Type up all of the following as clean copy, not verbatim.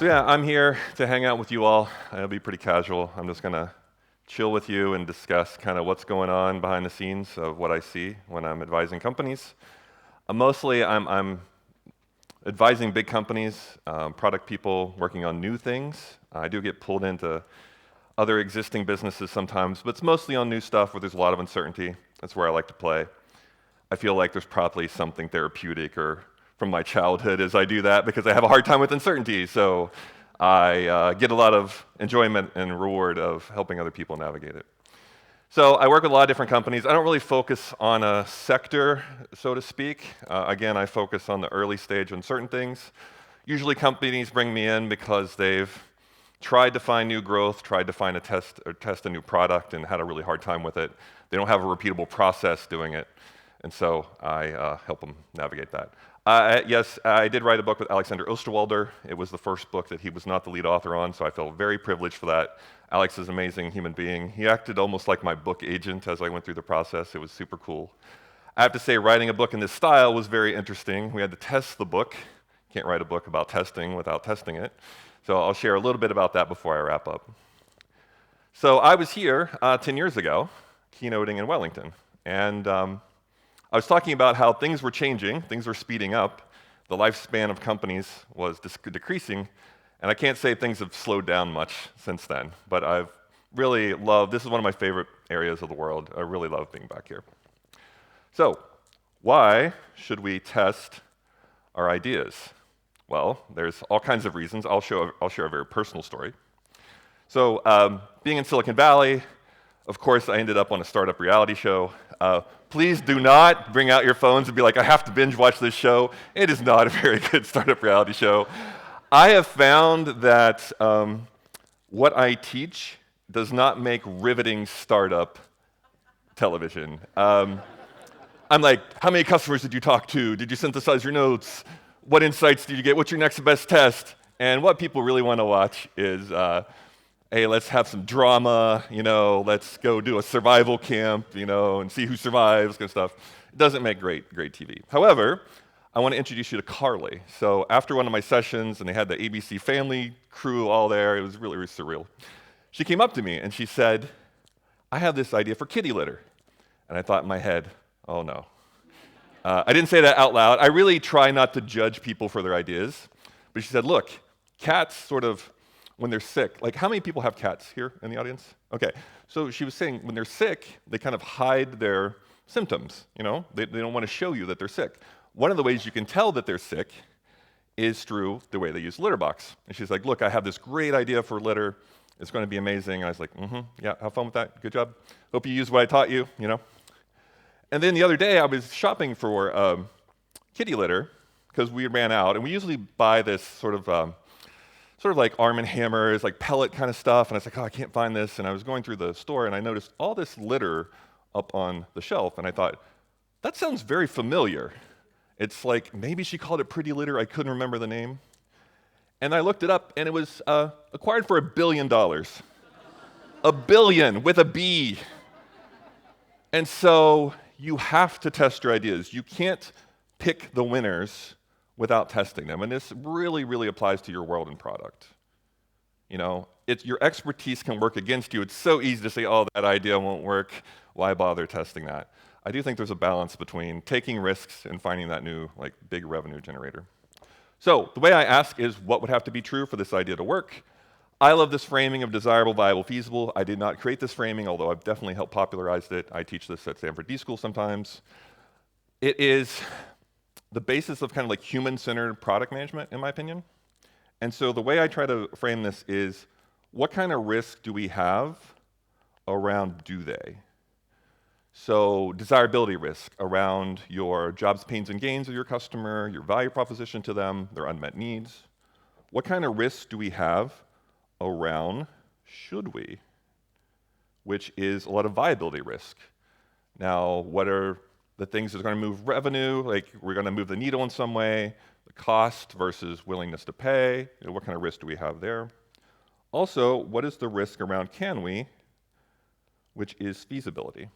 So yeah, I'm here to hang out with you all. It'll be pretty casual. I'm just going to chill with you and discuss kind of what's going on behind the scenes of what I see when I'm advising companies. Mostly I'm advising big companies, product people working on new things. I do get pulled into other existing businesses sometimes, but it's mostly on new stuff where there's a lot of uncertainty. That's where I like to play. I feel like there's probably something therapeutic or from my childhood as I do that because I have a hard time with uncertainty. So I get a lot of enjoyment and reward of helping other people navigate it. So I work with a lot of different companies. I don't really focus on a sector, so to speak. Again, I focus on the early stage uncertain things. Usually companies bring me in because they've tried to find new growth, tried to find test a new product and had a really hard time with it. They don't have a repeatable process doing it. And so I help them navigate that. Yes, I did write a book with Alexander Osterwalder. It was the first book that he was not the lead author on, so I feel very privileged for that. Alex is an amazing human being. He acted almost like my book agent as I went through the process. It was super cool. I have to say, writing a book in this style was very interesting. We had to test the book. Can't write a book about testing without testing it. So I'll share a little bit about that before I wrap up. So I was here 10 years ago, keynoting in Wellington, and I was talking about how things were changing, things were speeding up, the lifespan of companies was decreasing, and I can't say things have slowed down much since then, but I've really loved, this is one of my favorite areas of the world. I really love being back here. So, why should we test our ideas? Well, there's all kinds of reasons. I'll share a very personal story. So, being in Silicon Valley, of course, I ended up on a startup reality show. Please do not bring out your phones and be like, I have to binge watch this show. It is not a very good startup reality show. I have found that what I teach does not make riveting startup television. I'm like, how many customers did you talk to? Did you synthesize your notes? What insights did you get? What's your next best test? And what people really want to watch is hey, let's have some drama, let's go do a survival camp, and see who survives, kind of stuff. It doesn't make great TV. However, I want to introduce you to Carly. So after one of my sessions, and they had the ABC family crew all there, it was really, really surreal. She came up to me and she said, I have this idea for kitty litter. And I thought in my head, oh no. I didn't say that out loud. I really try not to judge people for their ideas. But she said, look, cats sort of, when they're sick, like how many people have cats here in the audience? Okay, so she was saying when they're sick, they kind of hide their symptoms, They don't want to show you that they're sick. One of the ways you can tell that they're sick is through the way they use litter box. And she's like, look, I have this great idea for litter. It's going to be amazing. And I was like, yeah, have fun with that. Good job. Hope you use what I taught you, And then the other day I was shopping for kitty litter because we ran out. And we usually buy this sort of like Arm & Hammer's, like pellet kind of stuff, and I was like, oh, I can't find this, and I was going through the store, and I noticed all this litter up on the shelf, and I thought, that sounds very familiar. It's like, maybe she called it Pretty Litter, I couldn't remember the name. And I looked it up, and it was acquired for $1 billion. $1 billion, with a B. And so, you have to test your ideas. You can't pick the winners without testing them. And this really, really applies to your world and product. Your expertise can work against you. It's so easy to say, oh, that idea won't work. Why bother testing that? I do think there's a balance between taking risks and finding that new, big revenue generator. So the way I ask is, what would have to be true for this idea to work? I love this framing of desirable, viable, feasible. I did not create this framing, although I've definitely helped popularize it. I teach this at Stanford D School sometimes. It is the basis of kind of human-centered product management, in my opinion. And so the way I try to frame this is, what kind of risk do we have around do they? So desirability risk around your jobs, pains, and gains of your customer, your value proposition to them, their unmet needs. What kind of risk do we have around should we? Which is a lot of viability risk. Now, what are the things that are going to move revenue, we're going to move the needle in some way, the cost versus willingness to pay, what kind of risk do we have there? Also, what is the risk around can we, which is feasibility.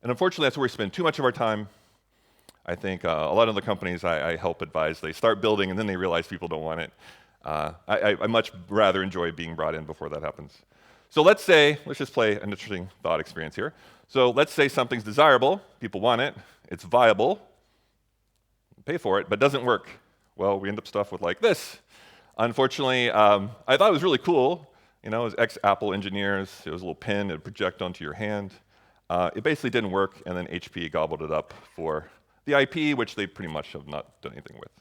And unfortunately, that's where we spend too much of our time. I think a lot of the companies I help advise, they start building and then they realize people don't want it. I much rather enjoy being brought in before that happens. So let's just play an interesting thought experience here. So let's say something's desirable, people want it, it's viable, pay for it, but doesn't work. Well, we end up stuff with like this. Unfortunately, I thought it was really cool. It was ex-Apple engineers. It was a little pin, it would project onto your hand. It basically didn't work, and then HP gobbled it up for the IP, which they pretty much have not done anything with.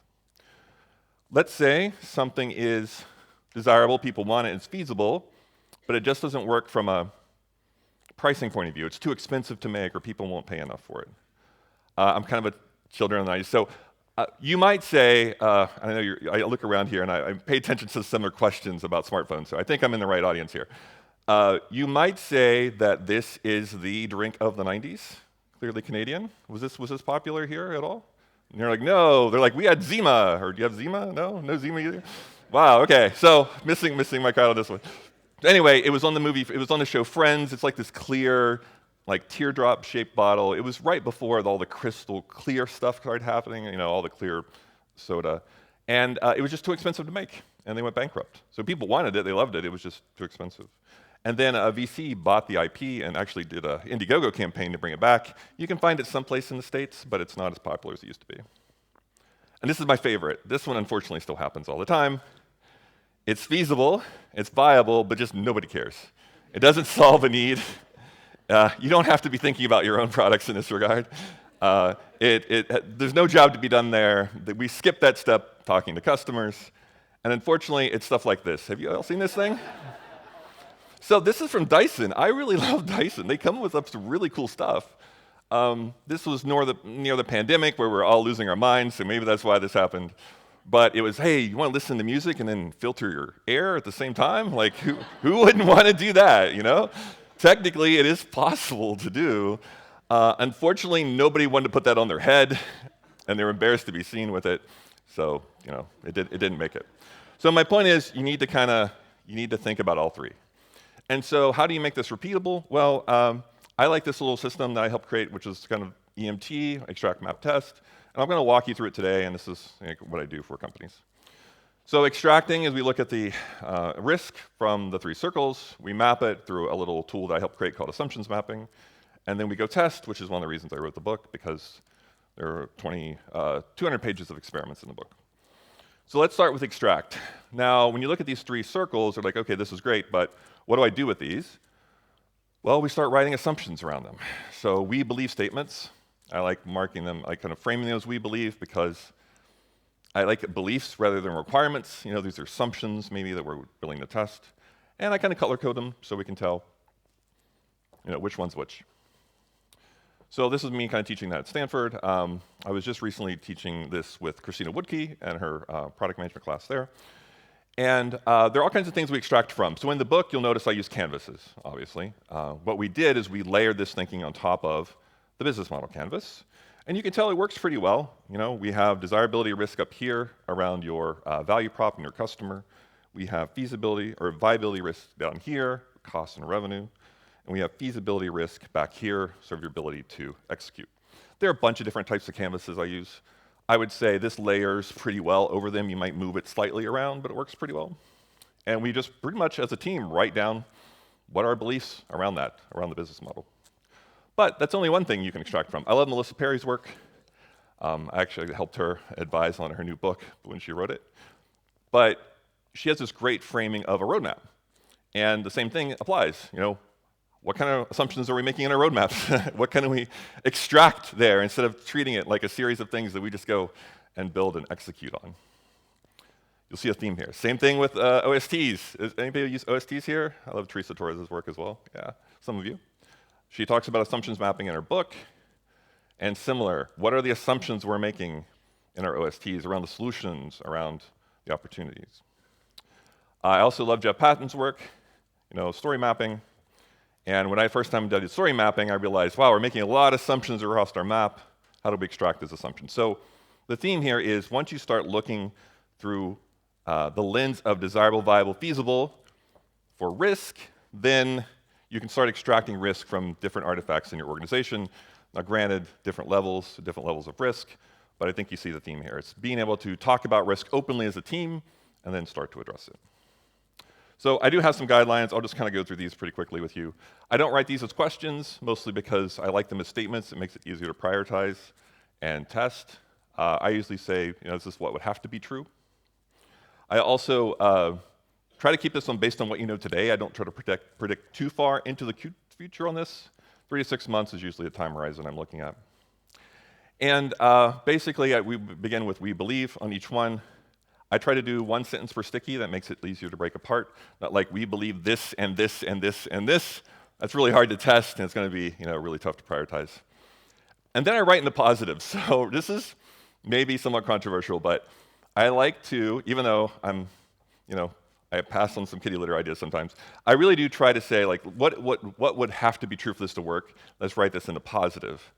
Let's say something is desirable, people want it, it's feasible, but it just doesn't work from a pricing point of view. It's too expensive to make, or people won't pay enough for it. I'm kind of a children of the 90s. So you might say, I know I look around here and I pay attention to similar questions about smartphones, so I think I'm in the right audience here. You might say that this is the drink of the 90s, clearly Canadian. Was this popular here at all? And you're like, no. They're like, we had Zima. Or do you have Zima? No Zima either? Wow, okay. So missing my crowd on this one. Anyway, it was on the show Friends. It's like this clear, like teardrop-shaped bottle. It was right before all the crystal clear stuff started happening, all the clear soda. And it was just too expensive to make, and they went bankrupt. So people wanted it, they loved it, it was just too expensive. And then a VC bought the IP and actually did an Indiegogo campaign to bring it back. You can find it someplace in the States, but it's not as popular as it used to be. And this is my favorite. This one, unfortunately, still happens all the time. It's feasible, it's viable, but just nobody cares. It doesn't solve a need. You don't have to be thinking about your own products in this regard. There's no job to be done there. We skip that step talking to customers. And unfortunately, it's stuff like this. Have you all seen this thing? So this is from Dyson. I really love Dyson. They come with some really cool stuff. This was near the pandemic where we're all losing our minds, so maybe that's why this happened. But it was, hey, you want to listen to music and then filter your air at the same time? Like, who wouldn't want to do that, Technically, it is possible to do. Unfortunately, nobody wanted to put that on their head, and they were embarrassed to be seen with it. So, it didn't make it. So my point is, you need to think about all three. And so how do you make this repeatable? Well, I like this little system that I helped create, which is kind of EMT, extract, map, test. And I'm going to walk you through it today, and this is what I do for companies. So extracting is we look at the risk from the three circles. We map it through a little tool that I helped create called assumptions mapping. And then we go test, which is one of the reasons I wrote the book, because there are 200 pages of experiments in the book. So let's start with extract. Now, when you look at these three circles, they're like, okay, this is great, but what do I do with these? Well, we start writing assumptions around them. So we believe statements. I like marking them, I kind of framing them as we believe because I like beliefs rather than requirements. These are assumptions maybe that we're willing to test. And I kind of color code them so we can tell, which one's which. So this is me kind of teaching that at Stanford. I was just recently teaching this with Christina Woodkey and her product management class there. And there are all kinds of things we extract from. So in the book, you'll notice I use canvases, obviously. What we did is we layered this thinking on top of the business model canvas. And you can tell it works pretty well. We have desirability risk up here around your value prop and your customer. We have feasibility or viability risk down here, cost and revenue. And we have feasibility risk back here, sort of your ability to execute. There are a bunch of different types of canvases I use. I would say this layers pretty well over them. You might move it slightly around, but it works pretty well. And we just pretty much, as a team, write down what are our beliefs around the business model. But that's only one thing you can extract from. I love Melissa Perry's work. I actually helped her advise on her new book when she wrote it. But she has this great framing of a roadmap. And the same thing applies. What kind of assumptions are we making in our roadmaps? What can we extract there instead of treating it like a series of things that we just go and build and execute on? You'll see a theme here. Same thing with OSTs. Does anybody use OSTs here? I love Teresa Torres' work as well. Yeah, some of you. She talks about assumptions mapping in her book. And similar, what are the assumptions we're making in our OSTs around the solutions, around the opportunities? I also love Jeff Patton's work, story mapping. And when I first time did story mapping, I realized, wow, we're making a lot of assumptions across our map. How do we extract those assumptions? So the theme here is once you start looking through the lens of desirable, viable, feasible for risk, then you can start extracting risk from different artifacts in your organization. Now, granted, different levels of risk, but I think you see the theme here. It's being able to talk about risk openly as a team and then start to address it. So I do have some guidelines. I'll just kind of go through these pretty quickly with you. I don't write these as questions, mostly because I like them as statements. It makes it easier to prioritize and test. I usually say, this is what would have to be true. I also try to keep this one based on what you know today. I don't try to predict too far into the future on this. 3 to 6 months is usually the time horizon I'm looking at. And basically, we begin with we believe on each one. I try to do one sentence per sticky. That makes it easier to break apart. Not like we believe this and this and this and this. That's really hard to test, and it's going to be really tough to prioritize. And then I write in the positives. So this is maybe somewhat controversial, but I like to, even though I pass on some kitty litter ideas sometimes, I really do try to say, like, what would have to be true for this to work? Let's write this in a positive.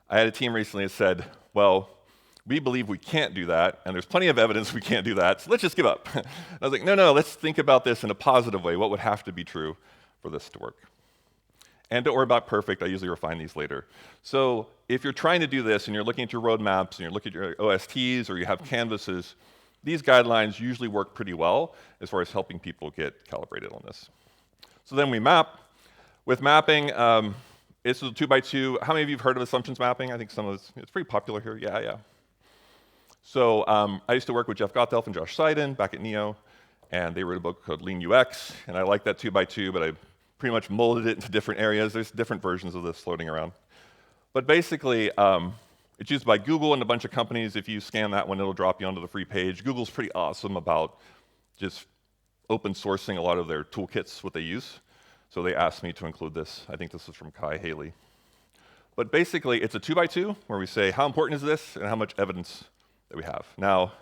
I had a team recently that said, well, we believe we can't do that, and there's plenty of evidence we can't do that, so let's just give up. I was like, no, let's think about this in a positive way. What would have to be true for this to work? And don't worry about perfect. I usually refine these later. So if you're trying to do this and you're looking at your roadmaps and you're looking at your OSTs or you have canvases, these guidelines usually work pretty well as far as helping people get calibrated on this. So then we map. With mapping, it's a 2x2. How many of you have heard of assumptions mapping? I think it's pretty popular here. Yeah. So I used to work with Jeff Gothelf and Josh Seiden back at Neo, and they wrote a book called Lean UX, and I like that 2x2, but I pretty much molded it into different areas. There's different versions of this floating around. But basically, it's used by Google and a bunch of companies. If you scan that one, it'll drop you onto the free page. Google's pretty awesome about just open sourcing a lot of their toolkits, what they use. So they asked me to include this. I think this was from Kai Haley. But basically, it's a 2x2 where we say, how important is this and how much evidence that we have. Now,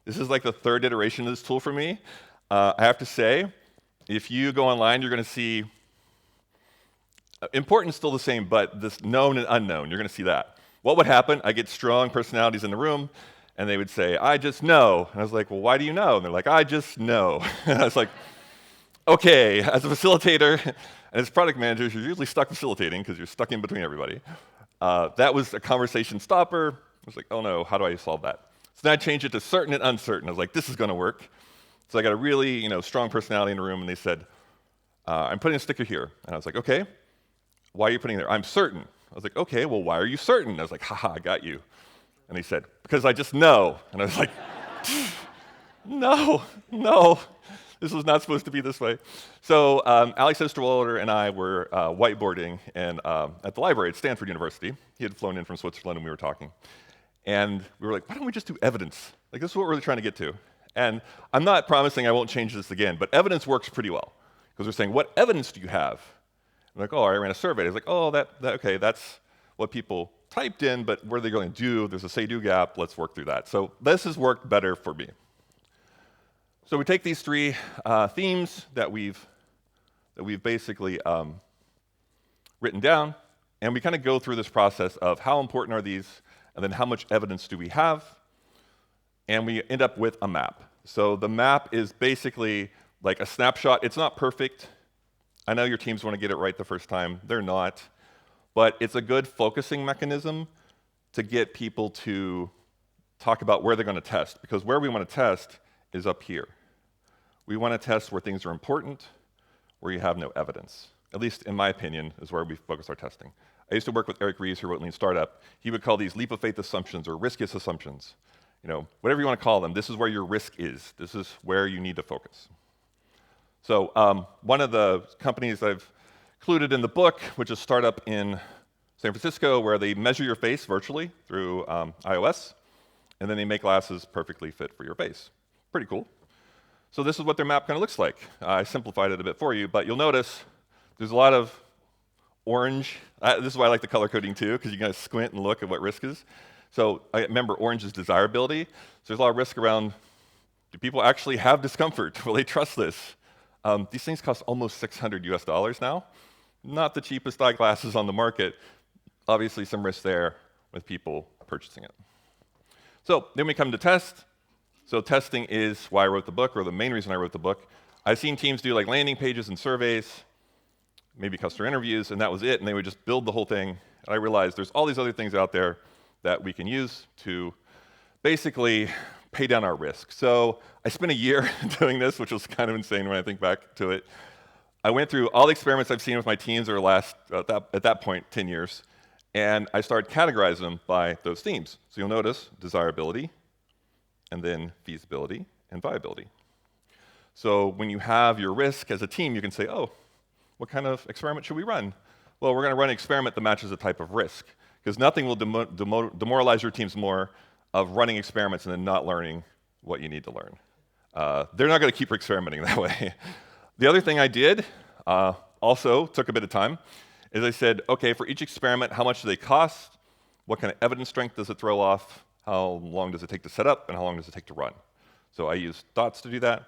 this is like the third iteration of this tool for me. I have to say, if you go online, you're going to see important is still the same, but this known and unknown, you're going to see that. What would happen? I get strong personalities in the room, and they would say, I just know. And I was like, well, why do you know? And they're like, I just know. And I was like, okay, as a facilitator and as product managers, you're usually stuck facilitating because you're stuck in between everybody. That was a conversation stopper. I was like, oh no, how do I solve that? So then I changed it to certain and uncertain. I was like, this is going to work. So I got a really strong personality in the room, and they said, I'm putting a sticker here. And I was like, okay, why are you putting it there? I'm certain. I was like, okay, well, why are you certain? I was like, haha, I got you. And they said, because I just know. And I was like, no, this was not supposed to be this way. So Alex Osterwalder and I were whiteboarding at the library at Stanford University. He had flown in from Switzerland, and we were talking. And we were like, why don't we just do evidence? Like, this is what we're really trying to get to. And I'm not promising I won't change this again, but evidence works pretty well. Because we're saying, what evidence do you have? I'm like, oh, I ran a survey. I was like, oh, okay, that's what people typed in, but what are they going to do? There's a say-do gap. Let's work through that. So this has worked better for me. So we take these three themes that we've basically written down, and we kind of go through this process of how important are these, and then how much evidence do we have, and we end up with a map. So the map is basically like a snapshot. It's not perfect. I know your teams want to get it right the first time. They're not. But it's a good focusing mechanism to get people to talk about where they're going to test, because where we want to test is up here. We want to test where things are important, where you have no evidence. At least, in my opinion, is where we focus our testing. I used to work with Eric Ries, who wrote Lean Startup. He would call these leap of faith assumptions or riskiest assumptions. Whatever you want to call them, this is where your risk is. This is where you need to focus. So one of the companies I've included in the book, which is a startup in San Francisco, where they measure your face virtually through iOS, and then they make glasses perfectly fit for your face. Pretty cool. So this is what their map kind of looks like. I simplified it a bit for you, but you'll notice there's a lot of orange. This is why I like the color coding too, because you can kind of squint and look at what risk is. So I remember orange is desirability. So there's a lot of risk around, do people actually have discomfort? Will they trust this? These things cost almost $600 US now. Not the cheapest eyeglasses on the market. Obviously some risk there with people purchasing it. So then we come to test. So testing is why I wrote the book, or the main reason I wrote the book. I've seen teams do like landing pages and surveys, maybe customer interviews, and that was it, and they would just build the whole thing. And I realized there's all these other things out there that we can use to basically pay down our risk. So I spent a year doing this, which was kind of insane when I think back to it. I went through all the experiments I've seen with my teams over the last, at that point, 10 years, and I started categorizing them by those themes. So you'll notice desirability, and then feasibility, and viability. So when you have your risk as a team, you can say, oh, what kind of experiment should we run? Well, we're going to run an experiment that matches the type of risk, because nothing will demoralize your teams more of running experiments and then not learning what you need to learn. They're not going to keep experimenting that way. The other thing I did, also took a bit of time, is I said, okay, for each experiment, how much do they cost? What kind of evidence strength does it throw off? How long does it take to set up? And how long does it take to run? So I used thoughts to do that.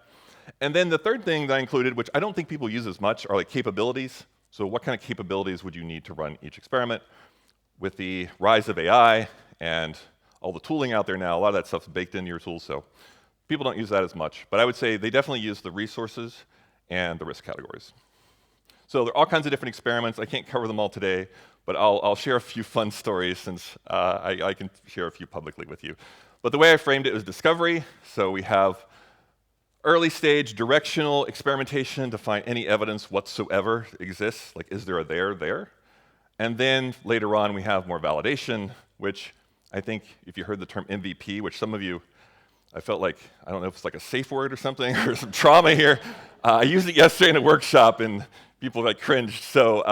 And then the third thing that I included, which I don't think people use as much, are like capabilities. So what kind of capabilities would you need to run each experiment? With the rise of AI and all the tooling out there now, a lot of that stuff's baked into your tools, so people don't use that as much. But I would say they definitely use the resources and the risk categories. So there are all kinds of different experiments. I can't cover them all today, but I'll share a few fun stories since I can share a few publicly with you. But the way I framed it was discovery. So we have early stage directional experimentation to find any evidence whatsoever exists, like is there a there? And then later on we have more validation, which I think if you heard the term MVP, which some of you, I felt like, I don't know if it's like a safe word or something, or some trauma here. I used it yesterday in a workshop and people like cringed, so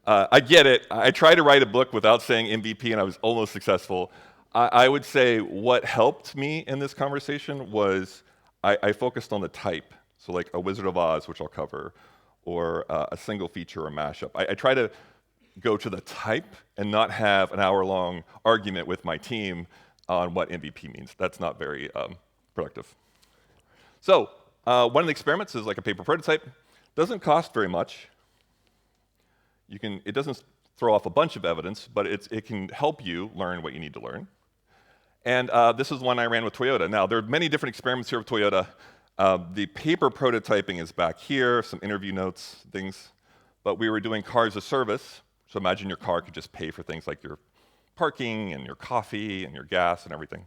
I get it. I tried to write a book without saying MVP and I was almost successful. I would say what helped me in this conversation was I focused on the type, so like a Wizard of Oz, which I'll cover, or a single feature or mashup. I try to go to the type and not have an hour-long argument with my team on what MVP means. That's not very productive. So one of the experiments is like a paper prototype. Doesn't cost very much. It doesn't throw off a bunch of evidence, but it can help you learn what you need to learn. And this is one I ran with Toyota. Now, there are many different experiments here with Toyota. The paper prototyping is back here, some interview notes, things. But we were doing car as a service. So imagine your car could just pay for things like your parking and your coffee and your gas and everything.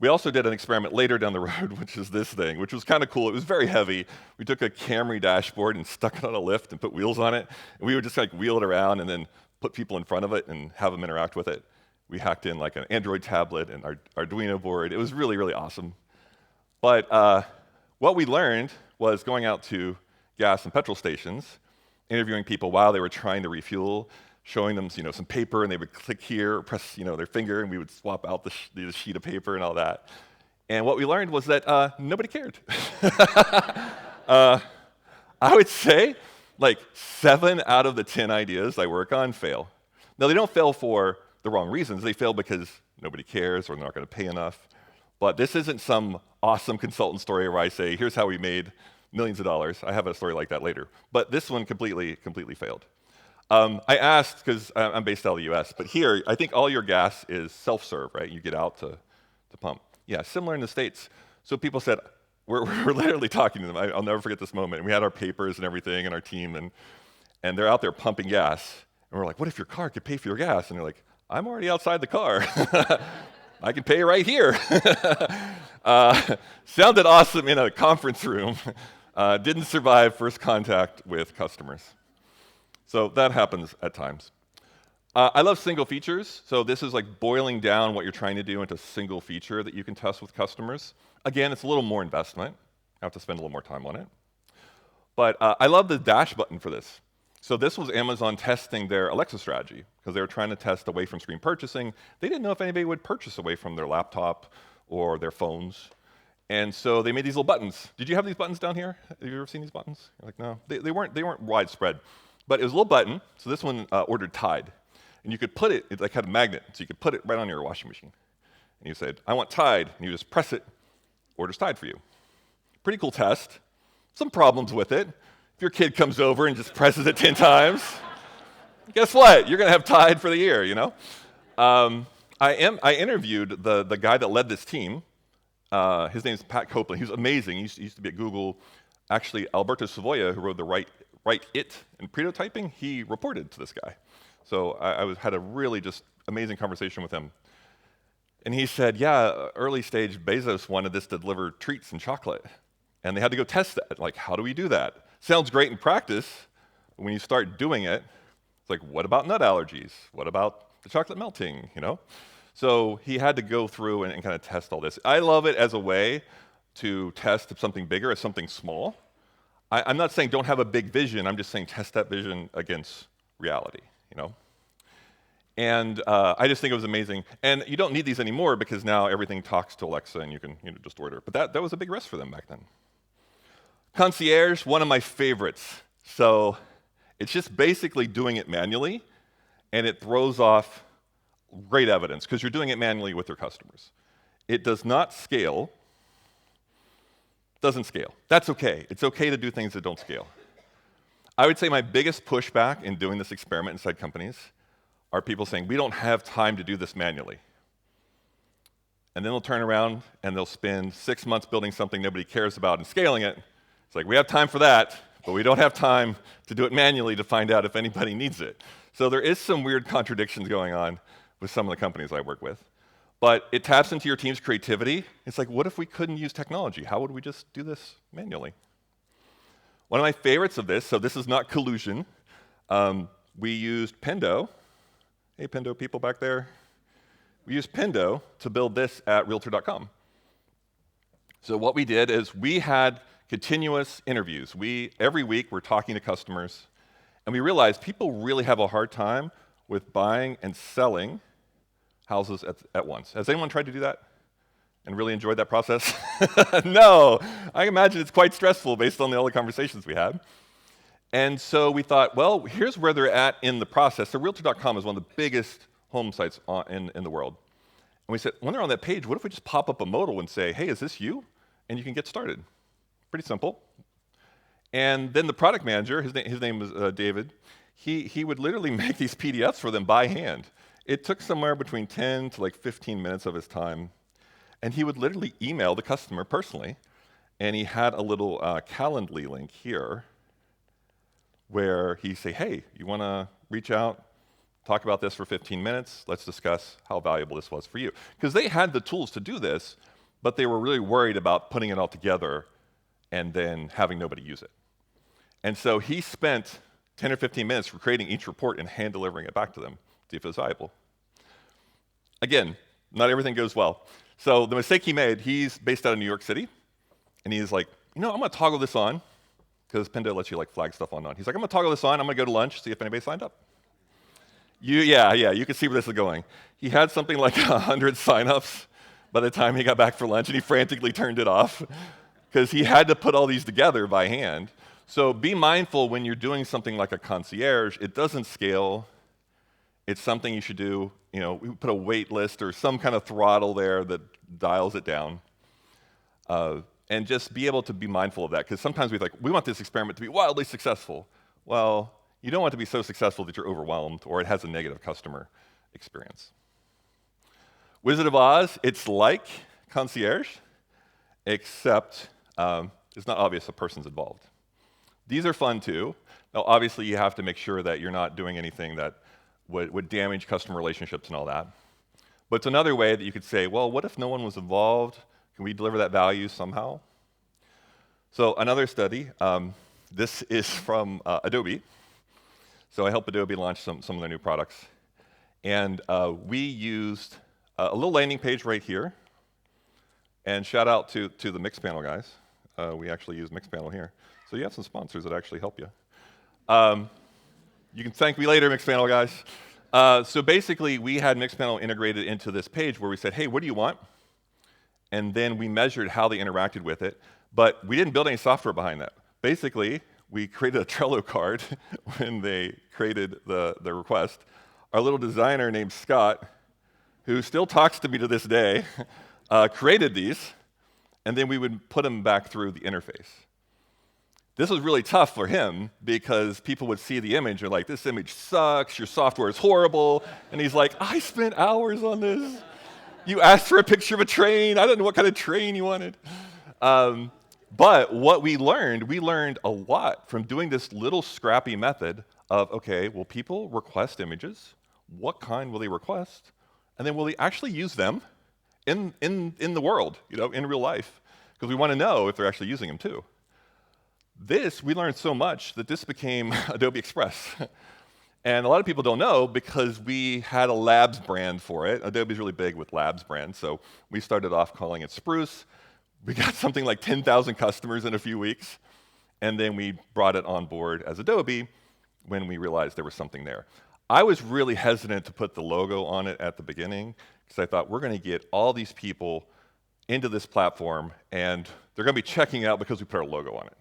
We also did an experiment later down the road, which is this thing, which was kind of cool. It was very heavy. We took a Camry dashboard and stuck it on a lift and put wheels on it. And we would just like wheel it around and then put people in front of it and have them interact with it. We hacked in like an Android tablet and our Arduino board. It was really, really awesome. But what we learned was going out to gas and petrol stations, interviewing people while they were trying to refuel, showing them some paper, and they would click here, or press their finger, and we would swap out the sheet of paper and all that. And what we learned was that nobody cared. I would say like 7 out of the 10 ideas I work on fail. Now, they don't fail for the wrong reasons. They fail because nobody cares or they're not going to pay enough. But this isn't some awesome consultant story where I say, here's how we made millions of dollars. I have a story like that later. But this one completely failed. I asked, because I'm based out of the US, but here, I think all your gas is self-serve, right? You get out to pump. Yeah, similar in the States. So people said, we're literally talking to them. I'll never forget this moment. And we had our papers and everything and our team, and they're out there pumping gas. And we're like, what if your car could pay for your gas? And they're like, I'm already outside the car. I can pay right here. Sounded awesome in a conference room. Didn't survive first contact with customers. So that happens at times. I love single features. So this is like boiling down what you're trying to do into a single feature that you can test with customers. Again, it's a little more investment. I have to spend a little more time on it. But I love the dash button for this. So this was Amazon testing their Alexa strategy because they were trying to test away from screen purchasing. They didn't know if anybody would purchase away from their laptop or their phones. And so they made these little buttons. Did you have these buttons down here? Have you ever seen these buttons? You're like, no, they weren't widespread. But it was a little button. So this one ordered Tide. And you could put it like had a magnet. So you could put it right on your washing machine. And you said, I want Tide. And you just press it, orders Tide for you. Pretty cool test. Some problems with it. If your kid comes over and just presses it 10 times, guess what? You're going to have Tide for the year, I interviewed the guy that led this team. His name is Pat Copeland. He was amazing. He used to be at Google. Actually, Alberto Savoia, who wrote the Write It and prototyping, he reported to this guy. So I had a really just amazing conversation with him. And he said, yeah, early stage Bezos wanted this to deliver treats and chocolate. And they had to go test that. Like, how do we do that? Sounds great in practice, but when you start doing it, it's like, what about nut allergies? What about the chocolate melting, you know? So he had to go through and kind of test all this. I love it as a way to test something bigger as something small. I'm not saying don't have a big vision. I'm just saying test that vision against reality, you know? And I just think it was amazing. And you don't need these anymore because now everything talks to Alexa and you can just order. But that was a big risk for them back then. Concierge, one of my favorites. So it's just basically doing it manually, and it throws off great evidence because you're doing it manually with your customers. It does not scale. Doesn't scale. That's okay. It's okay to do things that don't scale. I would say my biggest pushback in doing this experiment inside companies are people saying, we don't have time to do this manually. And then they'll turn around and they'll spend 6 months building something nobody cares about and scaling it. It's like, we have time for that, but we don't have time to do it manually to find out if anybody needs it. So there is some weird contradictions going on with some of the companies I work with. But it taps into your team's creativity. It's like, what if we couldn't use technology? How would we just do this manually? One of my favorites of this, so this is not collusion, we used Pendo. Hey, Pendo people back there. We used Pendo to build this at Realtor.com. So what we did is we had continuous interviews. Every week we're talking to customers, and we realized people really have a hard time with buying and selling houses at once. Has anyone tried to do that and really enjoyed that process? No, I imagine it's quite stressful based on all the conversations we had. And so we thought, well, here's where they're at in the process. So Realtor.com is one of the biggest home sites in the world. And we said, when they're on that page, what if we just pop up a modal and say, hey, is this you? And you can get started. Pretty simple. And then the product manager, his name was David, he would literally make these PDFs for them by hand. It took somewhere between 10 to like 15 minutes of his time. And he would literally email the customer personally. And he had a little Calendly link here where he'd say, hey, you want to reach out, talk about this for 15 minutes, let's discuss how valuable this was for you. Because they had the tools to do this, but they were really worried about putting it all together and then having nobody use it. And so he spent 10 or 15 minutes for creating each report and hand delivering it back to them, see if it was valuable. Again, not everything goes well. So the mistake he made, he's based out of New York City, and he's like, I'm going to toggle this on, because Pendo lets you like flag stuff on. He's like, I'm going to toggle this on, I'm going to go to lunch, see if anybody signed up. Yeah, you can see where this is going. He had something like 100 signups by the time he got back for lunch, and he frantically turned it off, because he had to put all these together by hand. So be mindful when you're doing something like a concierge, it doesn't scale. It's something you should do, we put a wait list or some kind of throttle there that dials it down. And just be able to be mindful of that, because sometimes we want this experiment to be wildly successful. Well, you don't want it to be so successful that you're overwhelmed or it has a negative customer experience. Wizard of Oz, it's like concierge, except it's not obvious a person's involved. These are fun too. Now, obviously, you have to make sure that you're not doing anything that would damage customer relationships and all that. But it's another way that you could say, well, what if no one was involved? Can we deliver that value somehow? So another study, this is from Adobe. So I helped Adobe launch some of their new products. And we used a little landing page right here. And shout out to the Mixpanel guys. We actually use Mixpanel here. So you have some sponsors that actually help you. You can thank me later, Mixpanel guys. So basically, we had Mixpanel integrated into this page where we said, hey, what do you want? And then we measured how they interacted with it, but we didn't build any software behind that. Basically, we created a Trello card when they created the request. Our little designer named Scott, who still talks to me to this day, created these, and then we would put them back through the interface. This was really tough for him because people would see the image and like, this image sucks, your software is horrible, and he's like, I spent hours on this. You asked for a picture of a train. I don't know what kind of train you wanted. But what we learned a lot from doing this little scrappy method of, okay, will people request images? What kind will they request? And then will they actually use them? in the world, in real life, because we want to know if they're actually using them too. We learned so much that this became Adobe Express. And a lot of people don't know because we had a Labs brand for it. Adobe's really big with Labs brand, so we started off calling it Spruce. We got something like 10,000 customers in a few weeks, and then we brought it on board as Adobe when we realized there was something there. I was really hesitant to put the logo on it at the beginning because I thought we're going to get all these people into this platform, and they're going to be checking out because we put our logo on it.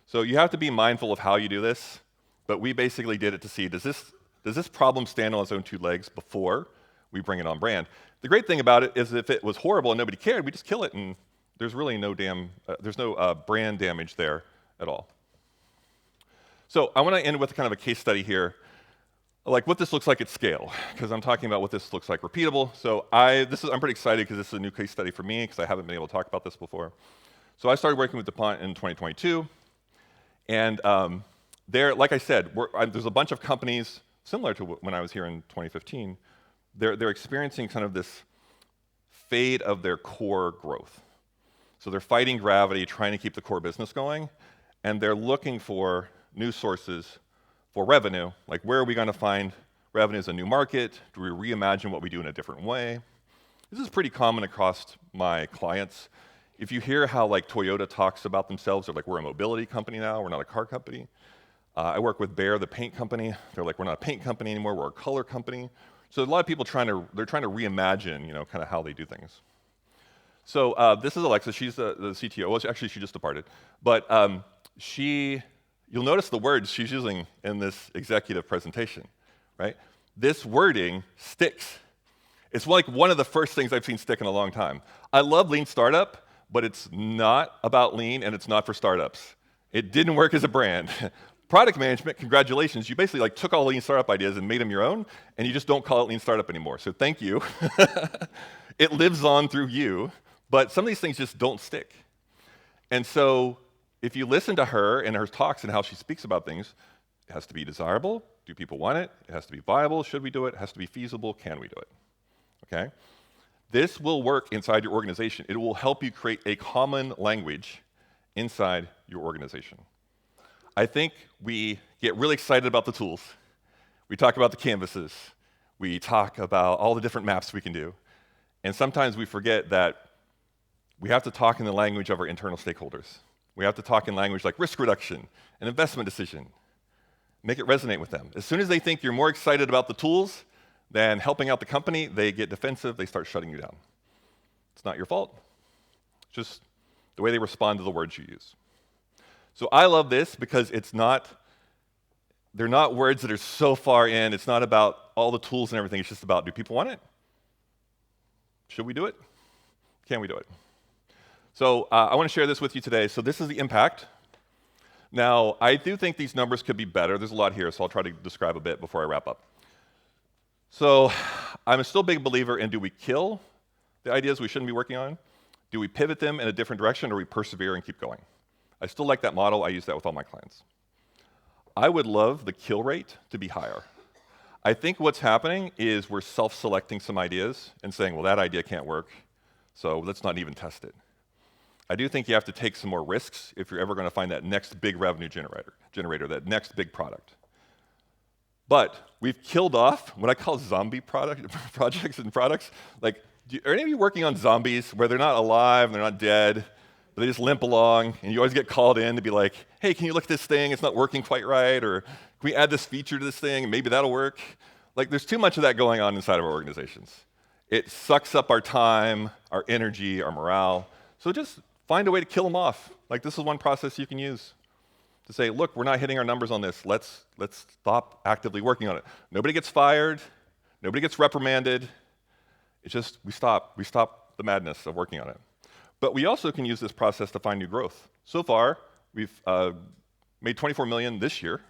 So you have to be mindful of how you do this. But we basically did it to see, does this problem stand on its own two legs before we bring it on brand? The great thing about it is if it was horrible and nobody cared, we just kill it, and there's really no brand damage there at all. So I want to end with kind of a case study here, like what this looks like at scale, because I'm talking about what this looks like repeatable. So I'm pretty excited because this is a new case study for me because I haven't been able to talk about this before. So I started working with DuPont in 2022, and like I said, there's a bunch of companies similar to when I was here in 2015. They're experiencing kind of this fade of their core growth. So they're fighting gravity, trying to keep the core business going, and they're looking for new sources for revenue. Like, where are we going to find revenue as a new market? Do we reimagine what we do in a different way? This is pretty common across my clients. If you hear how like Toyota talks about themselves, they're like, we're a mobility company now, we're not a car company. I work with Behr, the paint company. They're like, we're not a paint company anymore, we're a color company. So a lot of people they're trying to reimagine, kind of how they do things. So this is Alexa. She's the CTO. Well, actually, she just departed. But you'll notice the words she's using in this executive presentation, right? This wording sticks. It's like one of the first things I've seen stick in a long time. I love Lean Startup, but it's not about Lean, and it's not for startups. It didn't work as a brand. Product management, congratulations, you basically like took all Lean Startup ideas and made them your own, and you just don't call it Lean Startup anymore. So thank you. It lives on through you, but some of these things just don't stick. And so if you listen to her and her talks and how she speaks about things, it has to be desirable. Do people want it? It has to be viable. Should we do it? It has to be feasible. Can we do it? Okay? This will work inside your organization. It will help you create a common language inside your organization. I think we get really excited about the tools. We talk about the canvases. We talk about all the different maps we can do. And sometimes we forget that we have to talk in the language of our internal stakeholders. We have to talk in language like risk reduction and investment decision. Make it resonate with them. As soon as they think you're more excited about the tools than helping out the company, they get defensive, they start shutting you down. It's not your fault. It's just the way they respond to the words you use. So I love this because they're not words that are so far in. It's not about all the tools and everything. It's just about, do people want it? Should we do it? Can we do it? So I want to share this with you today. So this is the impact. Now, I do think these numbers could be better. There's a lot here, so I'll try to describe a bit before I wrap up. So I'm still a big believer in, do we kill the ideas we shouldn't be working on? Do we pivot them in a different direction, or we persevere and keep going? I still like that model. I use that with all my clients. I would love the kill rate to be higher. I think what's happening is we're self-selecting some ideas and saying, well, that idea can't work, so let's not even test it. I do think you have to take some more risks if you're ever going to find that next big revenue generator, that next big product. But we've killed off what I call zombie projects and products. Like, are any of you working on zombies where they're not alive, they're not dead, but they just limp along, and you always get called in to be like, hey, can you look at this thing? It's not working quite right, or can we add this feature to this thing, and maybe that'll work? Like, there's too much of that going on inside of our organizations. It sucks up our time, our energy, our morale. So just find a way to kill them off. Like, this is one process you can use to say, look, we're not hitting our numbers on this. Let's stop actively working on it. Nobody gets fired. Nobody gets reprimanded. It's just we stop the madness of working on it. But we also can use this process to find new growth. So far, we've made $24 million this year.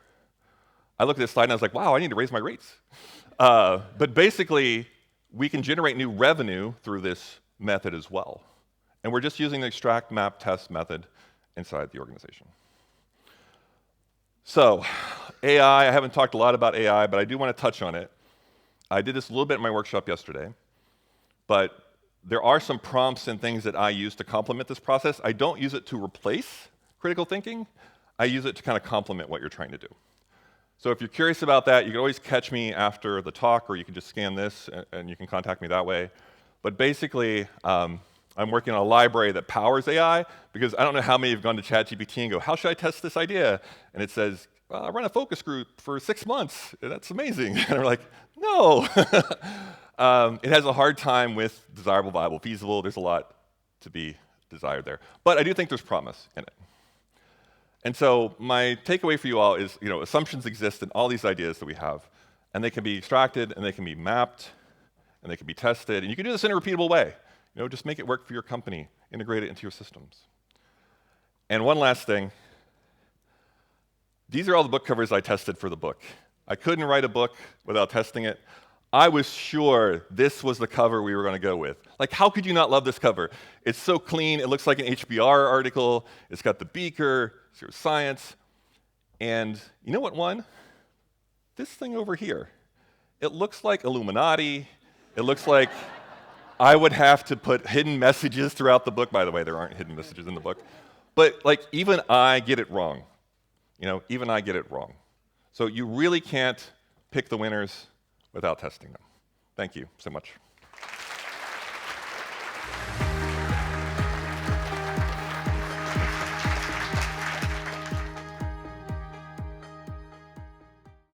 I looked at this slide and I was like, wow, I need to raise my rates. But basically, we can generate new revenue through this method as well. And we're just using the extract, map, test method inside the organization. So AI, I haven't talked a lot about AI, but I do want to touch on it. I did this a little bit in my workshop yesterday. But there are some prompts and things that I use to complement this process. I don't use it to replace critical thinking. I use it to kind of complement what you're trying to do. So if you're curious about that, you can always catch me after the talk, or you can just scan this, and you can contact me that way. But basically, I'm working on a library that powers AI, because I don't know how many have gone to ChatGPT and go, how should I test this idea? And it says, run a focus group for 6 months. That's amazing. And we're like, no. It has a hard time with desirable, viable, feasible. There's a lot to be desired there. But I do think there's promise in it. And so my takeaway for you all is, assumptions exist in all these ideas that we have, and they can be extracted, and they can be mapped, and they can be tested, and you can do this in a repeatable way. Just make it work for your company, integrate it into your systems. And one last thing, these are all the book covers I tested for the book. I couldn't write a book without testing it. I was sure this was the cover we were going to go with. Like, how could you not love this cover? It's so clean, it looks like an HBR article, it's got the beaker, it's science, and you know what won? This thing over here. It looks like Illuminati, it looks like I would have to put hidden messages throughout the book. By the way, there aren't hidden messages in the book. But even I get it wrong. Even I get it wrong. So you really can't pick the winners without testing them. Thank you so much.